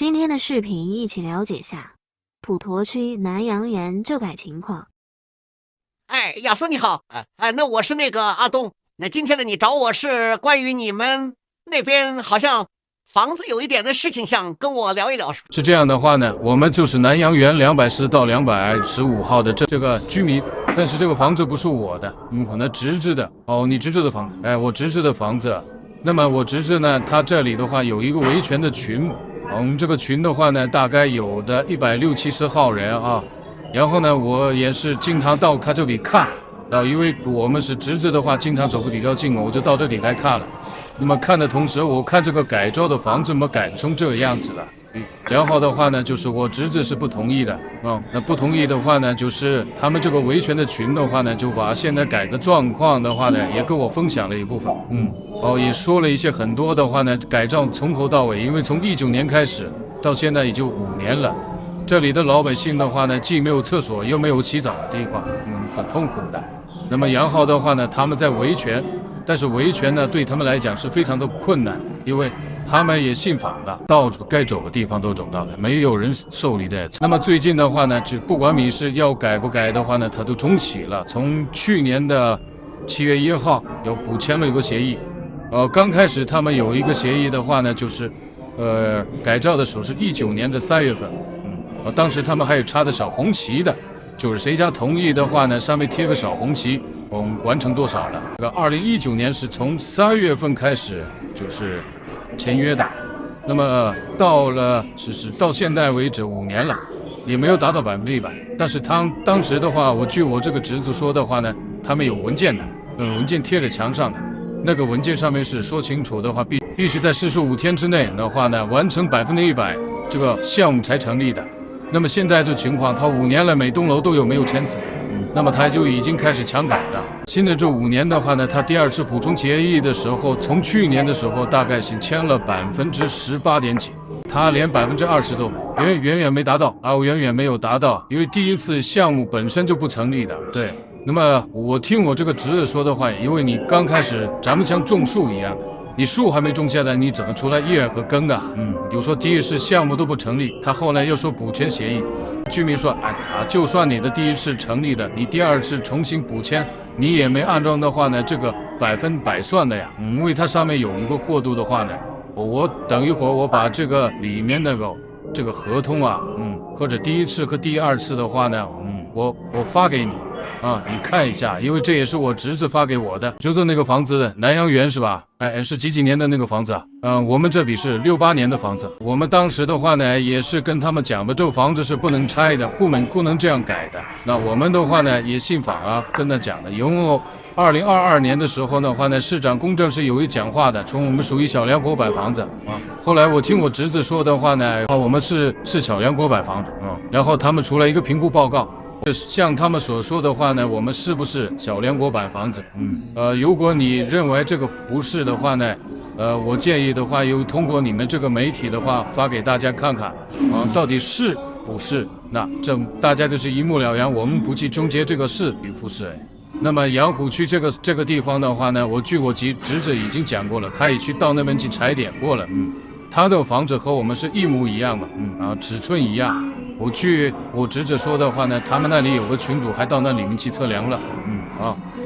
今天的视频一起了解下普陀区南阳园旧改情况。哎，亚叔你好，那我是那个阿东。那今天呢，你找我是关于你们那边好像房子有一点的事情，想跟我聊一聊。是这样的话呢，我们就是南阳园210到215号的这个居民，但是这个房子不是我的，可能侄子的哦，你侄子的房子，哎，我侄子的房子。那么我侄子呢，他这里的话有一个维权的群，我们这个群的话呢，大概有的160-170号人啊。然后呢，我也是经常到他这里看，因为我们是侄子的话，经常走得比较近嘛，我就到这里来看了。那么看的同时，我看这个改造的房子怎么改成这个样子了。然后的话呢，就是我侄子是不同意的，那不同意的话呢，就是他们这个维权的群的话呢，就把现在改革状况的话呢，也跟我分享了一部分，也说了一些很多的话呢，改造从头到尾，因为从19年开始到现在也就5年了。这里的老百姓的话呢，既没有厕所又没有洗澡的地方，很痛苦的。那么然后的话呢，他们在维权，但是维权呢对他们来讲是非常的困难，因为他们也信法了，到处该走的地方都走到了，没有人受理的。那么最近的话呢，就不管你是要改不改的话呢，它都重启了。从去年的7月1号有补签了一个协议，刚开始他们有一个协议的话呢，就是改造的时候是19年的3月份。当时他们还有插的小红旗的，就是谁家同意的话呢，上面贴个小红旗，完成多少了。这个2019年是从3月份开始就是签约的，那么到了到现在为止5年了，也没有达到100%。但是当时的话，据我这个侄子说的话呢，他们有文件的，文件贴在墙上的，那个文件上面是说清楚的话，必须在45天之内的话呢，完成100%这个项目才成立的。那么现在的情况，他5年了，每栋楼都有没有签字，那么他就已经开始强改了。现在这5年的话呢，他第2次补充协议的时候，从去年的时候大概是签了18.几%，他连20%都远远没达到啊，远远没有达到，因为第1次项目本身就不成立的。对，那么我听我这个侄子说的话，因为你刚开始咱们像种树一样的。你树还没种下来，你怎么出来叶和根啊？比如说第1次项目都不成立，他后来又说补签协议，居民说，就算你的第1次成立的，你第2次重新补签，你也没按照的话呢，这个100%算的呀。因为它上面有一个过渡的话呢，我等一会儿我把这个里面那个这个合同啊，或者第1次和第2次的话呢，我发给你。你看一下，因为这也是我侄子发给我的，就是那个房子南阳园是吧？是几年的那个房子啊？我们这里是68年的房子。我们当时的话呢，也是跟他们讲的，这个房子是不能拆的，不能这样改的。那我们的话呢，也信法啊，跟他讲的。因为2022年的时候的话呢，市长公证是有一讲话的，说我们属于小两口板房子啊。后来我听我侄子说的话呢，我们是小两口板房子啊。然后他们出来一个评估报告。像他们所说的话呢，我们是不是小两国板房子？如果你认为这个不是的话呢，我建议的话，通过你们这个媒体的话发给大家看看，到底是不是？那这大家就是一目了然，我们不去终结这个是与不是。那么杨浦区这个地方的话呢，据我侄子已经讲过了，他也去到那边去踩点过了，他的房子和我们是一模一样的，尺寸一样。据我侄子说的话呢，他们那里有个群主还到那里面去测量了，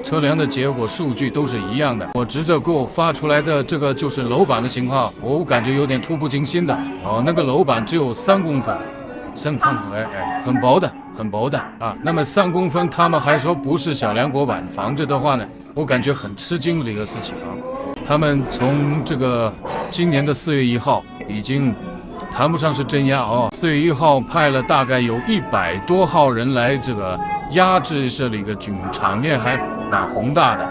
测量的结果数据都是一样的。我侄子给我发出来的这个就是楼板的情况，我感觉有点触不惊心的。那个楼板只有3公分，3公分，很薄的啊。那么3公分，他们还说不是小两国板房子的话呢，我感觉很吃惊的一个事情啊。他们从这个今年的4月1号已经。谈不上是镇压4月1号派了大概有100多号人来这个压制这里个场面还蛮宏大的。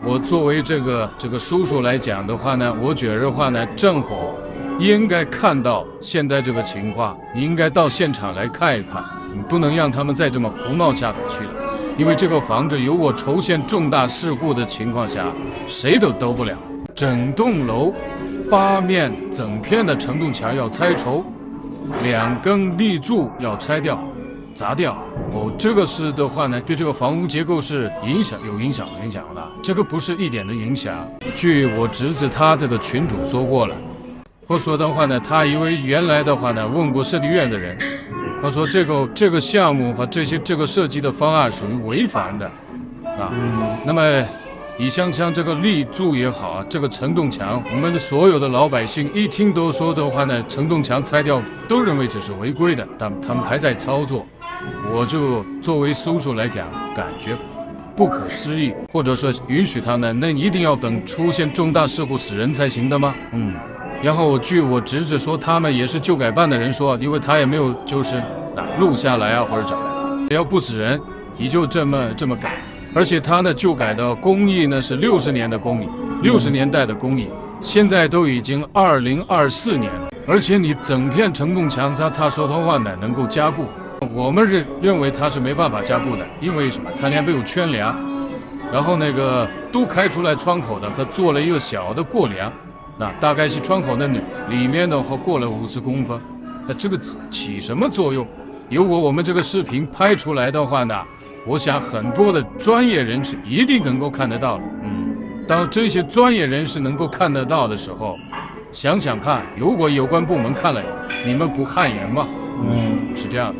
我作为这个叔叔来讲的话呢，我觉得的话呢，政府应该看到现在这个情况，你应该到现场来看一看，你不能让他们再这么胡闹下去了。因为这个房子如果出现重大事故的情况下，谁都兜不了，整栋楼。8面整片的承重墙要拆除，2根立柱要拆掉、砸掉。这个是的话呢，对这个房屋结构是有影响的。这个不是一点的影响。据我侄子他这个群主说过了，我说的话呢，他以为原来的话呢，问过设计院的人，他说这个项目和这个设计的方案属于违反的啊。那么李香枪这个立柱也好啊，这个承重墙，我们所有的老百姓一听都说的话呢，承重墙拆掉，都认为这是违规的，但他们还在操作。我就作为叔叔来讲，感觉不可思议，或者说允许他呢，那一定要等出现重大事故死人才行的吗？然后据我侄子说，他们也是旧改办的人说，因为他也没有就是录下来啊或者怎么样，只要不死人，也就这么改。而且他呢旧改的工艺呢是60年的工艺，60年代的工艺，现在都已经2024年了，而且你整片承重墙他说的话呢能够加固，我们认为它是没办法加固的，因为什么？它连没有圈梁，然后那个都开出来窗口的，他做了一个小的过梁。大概是窗口那里面的话过了50公分，那这个起什么作用？如果我们这个视频拍出来的话呢，我想很多的专业人士一定能够看得到。当这些专业人士能够看得到的时候，想想看，如果有关部门看了，你们不汗颜吗？是这样的。